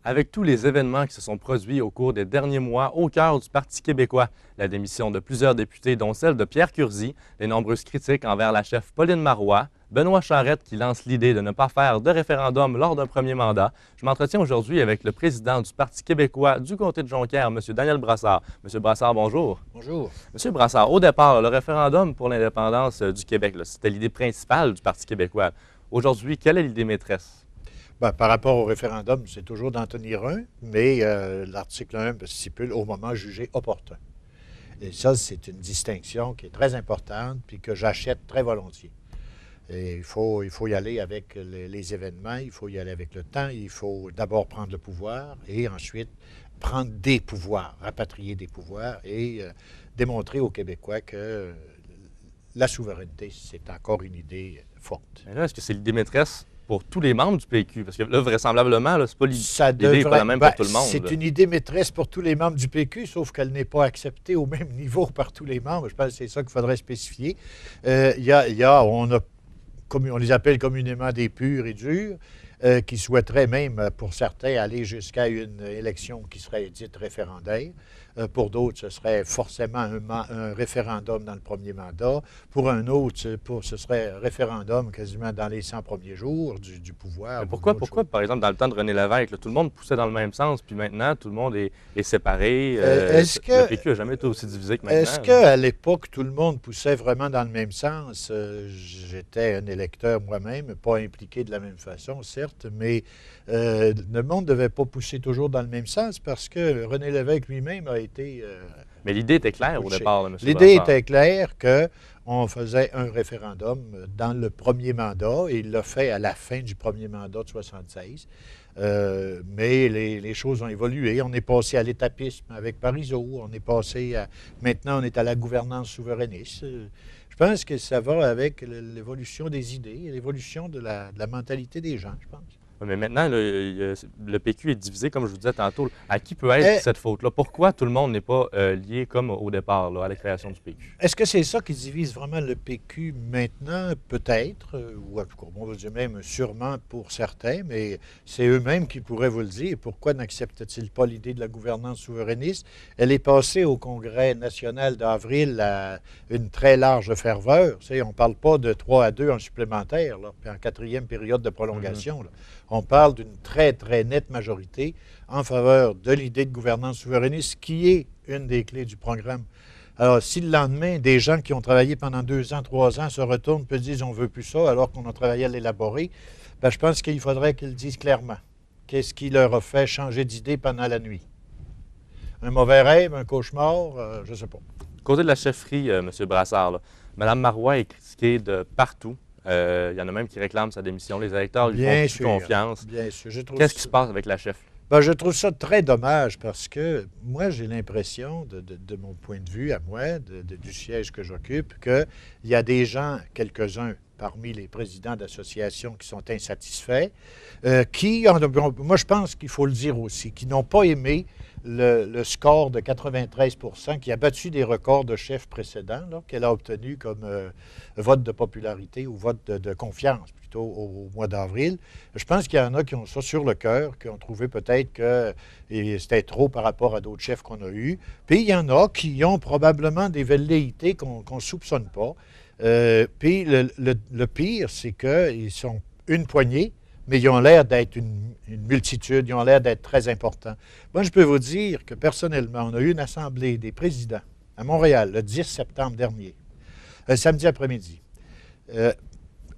Avec tous les événements qui se sont produits au cours des derniers mois au cœur du Parti québécois, la démission de plusieurs députés, dont celle de Pierre Curzi, les nombreuses critiques envers la chef Pauline Marois, Benoît Charette qui lance l'idée de ne pas faire de référendum lors d'un premier mandat, je m'entretiens aujourd'hui avec le président du Parti québécois du comté de Jonquière, M. Daniel Brassard. M. Brassard, bonjour. Bonjour. M. Brassard, au départ, le référendum pour l'indépendance du Québec, c'était l'idée principale du Parti québécois. Aujourd'hui, quelle est l'idée maîtresse? Ben, par rapport au référendum, c'est toujours d'en tenir un, mais l'article 1 stipule au moment jugé opportun. Et ça, c'est une distinction qui est très importante puis que j'achète très volontiers. Et il faut y aller avec les événements, il faut y aller avec le temps, il faut d'abord prendre le pouvoir et ensuite prendre des pouvoirs, rapatrier des pouvoirs et démontrer aux Québécois que la souveraineté, c'est encore une idée forte. Mais là, est-ce que c'est l'idée maîtresse pour tous les membres du PQ? Parce que là, vraisemblablement, là, l'idée n'est pas la même pour tout le monde. C'est une idée maîtresse pour tous les membres du PQ, sauf qu'elle n'est pas acceptée au même niveau par tous les membres. Je pense que c'est ça qu'il faudrait spécifier. On les appelle communément des purs et durs, qui souhaiteraient même, pour certains, aller jusqu'à une élection qui serait dite référendaire. Pour d'autres, ce serait forcément un référendum dans le premier mandat. Pour un autre, ce serait un référendum quasiment dans les 100 premiers jours du pouvoir. Mais pourquoi, par exemple, dans le temps de René Lévesque, là, tout le monde poussait dans le même sens, puis maintenant, tout le monde est séparé? Le PQ n'a jamais été aussi divisé que maintenant. Est-ce qu'à l'époque, tout le monde poussait vraiment dans le même sens? J'étais un électeur moi-même, pas impliqué de la même façon, certes, mais le monde ne devait pas pousser toujours dans le même sens parce que René Lévesque lui-même a été... mais l'idée était claire au départ, là, M. L'idée était claire qu'on faisait un référendum dans le premier mandat, et il l'a fait à la fin du premier mandat de 1976. Mais les choses ont évolué. On est passé à l'étapisme avec Parizeau, on est passé à... Maintenant, on est à la gouvernance souverainiste. Je pense que ça va avec l'évolution des idées et l'évolution de la mentalité des gens, je pense. Mais maintenant, le PQ est divisé, comme je vous disais tantôt. À qui peut être cette faute-là? Pourquoi tout le monde n'est pas lié comme au départ, là, à la création du PQ? Est-ce que c'est ça qui divise vraiment le PQ maintenant? Peut-être, ou on va dire même sûrement pour certains, mais c'est eux-mêmes qui pourraient vous le dire. Pourquoi n'acceptent-ils pas l'idée de la gouvernance souverainiste? Elle est passée au Congrès national d'avril à une très large ferveur. On ne parle pas de 3-2 en supplémentaire, là, puis en quatrième période de prolongation. Là. On parle d'une très, très nette majorité en faveur de l'idée de gouvernance souverainiste, qui est une des clés du programme. Alors, si le lendemain, des gens qui ont travaillé pendant 2 ans, 3 ans se retournent et disent « on ne veut plus ça », alors qu'on a travaillé à l'élaborer, bien, je pense qu'il faudrait qu'ils le disent clairement. Qu'est-ce qui leur a fait changer d'idée pendant la nuit? Un mauvais rêve, un cauchemar, je ne sais pas. Côté de la chefferie, M. Brassard, là, Mme Marois est critiquée de partout. Il y en a même qui réclament sa démission. Les électeurs lui font plus confiance. Bien sûr. Qu'est-ce qui se passe avec la chef? Ben, je trouve ça très dommage parce que moi, j'ai l'impression, de mon point de vue à moi, du siège que j'occupe, qu'il y a des gens, quelques-uns parmi les présidents d'associations qui sont insatisfaits, moi je pense qu'il faut le dire aussi, qui n'ont pas aimé le score de 93 % qui a battu des records de chefs précédents qu'elle a obtenu comme vote de popularité ou vote de confiance plutôt au mois d'avril. Je pense qu'il y en a qui ont ça sur le cœur, qui ont trouvé peut-être que c'était trop par rapport à d'autres chefs qu'on a eus. Puis il y en a qui ont probablement des velléités qu'on ne soupçonne pas. Puis le pire, c'est qu'ils sont une poignée, mais ils ont l'air d'être une multitude, ils ont l'air d'être très importants. Moi, je peux vous dire que personnellement, on a eu une assemblée des présidents à Montréal le 10 septembre dernier, samedi après-midi.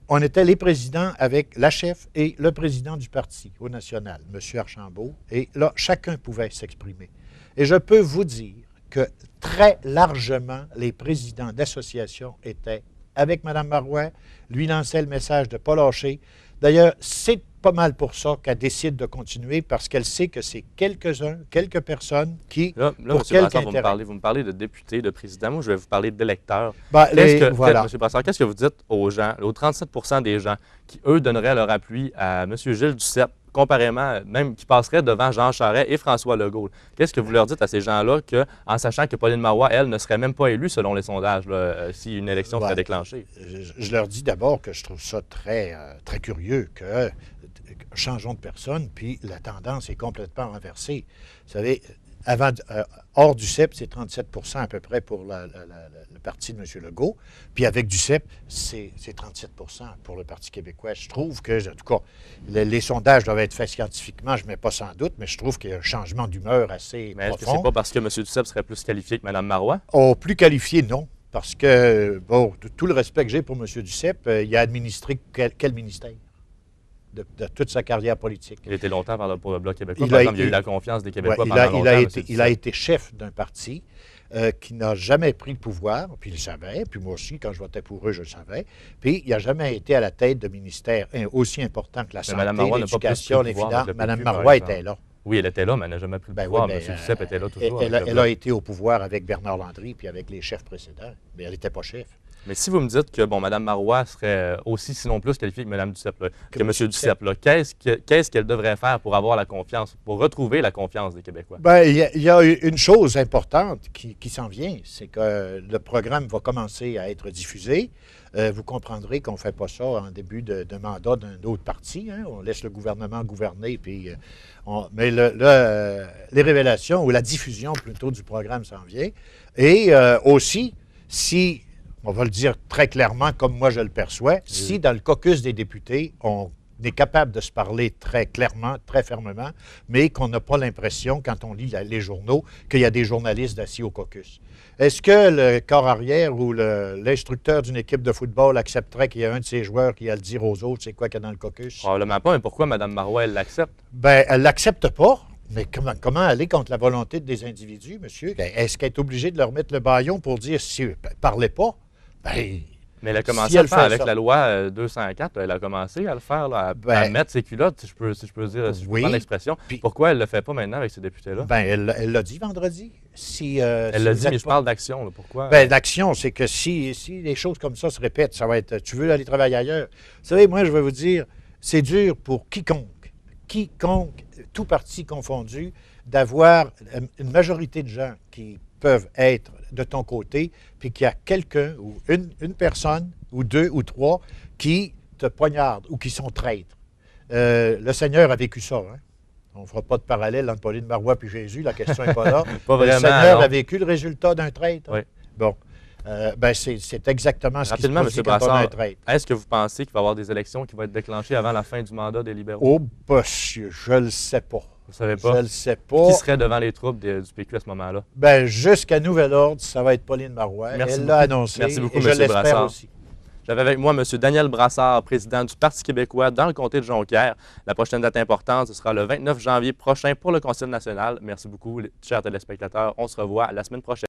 On était les présidents avec la chef et le président du parti au national, M. Archambault, et là, chacun pouvait s'exprimer. Et je peux vous dire que très largement, les présidents d'associations étaient avec Mme Marois, lui lançait le message de ne pas lâcher. D'ailleurs, c'est pas mal pour ça qu'elle décide de continuer, parce qu'elle sait que c'est quelques personnes qui, là pour M. quelque Brassard, intérêt. vous me parlez de députés, de présidents. Moi, je vais vous parler d'électeurs. Voilà. M. Brassard, qu'est-ce que vous dites aux gens, aux 37 % des gens qui, eux, donneraient leur appui à M. Gilles Duceppe, comparément, même qui passeraient devant Jean Charest et François Legault? Qu'est-ce que vous leur dites à ces gens-là en sachant que Pauline Marois, elle, ne serait même pas élue selon les sondages si une élection serait déclenchée? Je leur dis d'abord que je trouve ça très, très curieux que changeons de personne, puis la tendance est complètement renversée. Vous savez, hors du CEP, c'est 37 à peu près pour le parti de M. Legault. Puis avec du CEP, c'est 37 pour le Parti québécois. Je trouve que, en tout cas, les sondages doivent être faits scientifiquement, je ne mets pas sans doute, mais je trouve qu'il y a un changement d'humeur assez Mais est-ce que profond. c'est pas parce que M. Duceppe serait plus qualifié que Mme Marois? Oh, plus qualifié, non. Parce que, bon, tout le respect que j'ai pour M. Duceppe, il a administré quel ministère de toute sa carrière politique? Il était longtemps pour le Bloc québécois. Il Par a exemple, il y a eu été- la confiance des Québécois Ouais, pendant longtemps. il a été chef d'un parti qui n'a jamais pris le pouvoir, puis il le savait, puis moi aussi, quand je votais pour eux, je le savais, puis il n'a jamais été à la tête de ministères aussi importants que la santé, Mme Marois n'a pas l'éducation, plus pris les le pouvoir finances. avec le Mme PQ, par Marois exemple. était là. Oui, elle était là, mais elle n'a jamais pris le Ben pouvoir. oui, M. mais, Duceppe était là toujours. Elle, avec le elle Bloc. a été au pouvoir avec Bernard Landry, puis avec les chefs précédents, mais elle n'était pas chef. Mais si vous me dites que Mme Marois serait aussi, sinon plus, qualifiée que Mme Duceppe, que M. M. Duceppe, là, qu'est-ce qu'elle devrait faire pour avoir la confiance, pour retrouver la confiance des Québécois? Bien, il y a une chose importante qui s'en vient, c'est que le programme va commencer à être diffusé. Vous comprendrez qu'on ne fait pas ça en début de mandat d'un autre parti. Hein. On laisse le gouvernement gouverner. Puis, mais les révélations, ou la diffusion plutôt du programme s'en vient. Et aussi, si, on va le dire très clairement, comme moi je le perçois, si dans le caucus des députés, on est capable de se parler très clairement, très fermement, mais qu'on n'a pas l'impression, quand on lit les journaux, qu'il y a des journalistes assis au caucus. Est-ce que le corps arrière ou l'instructeur d'une équipe de football accepterait qu'il y ait un de ses joueurs qui a le dire aux autres c'est quoi qu'il y a dans le caucus? Probablement pas, mais pourquoi Mme Marois, elle l'accepte? Bien, elle ne l'accepte pas. Mais comment aller contre la volonté des individus, monsieur? Est-ce qu'elle est obligée de leur mettre le bâillon pour dire si parlez pas? Ben, Mais elle a commencé si à elle le faire fait avec ça. la loi 204. Elle a commencé à le faire, là, à mettre ses culottes, si je peux dire, si je peux Oui. prendre l'expression. Puis- Pourquoi elle ne le fait pas maintenant avec ces députés-là? ben, elle l'a dit vendredi. Si, Elle l'a dit, mais je parle d'action. Là. Pourquoi? Ben, l'action, c'est que si des choses comme ça se répètent, ça va être tu veux aller travailler ailleurs. Vous savez, moi, je vais vous dire, c'est dur pour quiconque, tout parti confondu, d'avoir une majorité de gens qui peuvent être de ton côté, puis qu'il y a quelqu'un ou une personne ou deux ou trois qui te poignardent ou qui sont traîtres. Le Seigneur a vécu ça. Hein? On ne fera pas de parallèle entre Pauline Marois et Jésus, la question n'est pas là. Pas Le vraiment, Seigneur non. a vécu le résultat d'un traître. Oui. Bon. Ben c'est exactement ce qui se Rapidement, produit M. quand on a Brassard, un traître. est-ce que vous pensez qu'il va y avoir des élections qui vont être déclenchées avant la fin du mandat des libéraux? Oh, monsieur, je le sais pas. Vous ne savez pas? Je le sais pas. Qui serait devant les troupes du PQ à ce moment-là? Ben, jusqu'à nouvel ordre, ça va être Pauline Marois. Merci Elle beaucoup. l'a annoncé. Merci beaucoup, et je M. l'espère Brassard. aussi. J'avais avec moi M. Daniel Brassard, président du Parti québécois dans le comté de Jonquière. La prochaine date importante, ce sera le 29 janvier prochain pour le Conseil national. Merci beaucoup, chers téléspectateurs. On se revoit la semaine prochaine.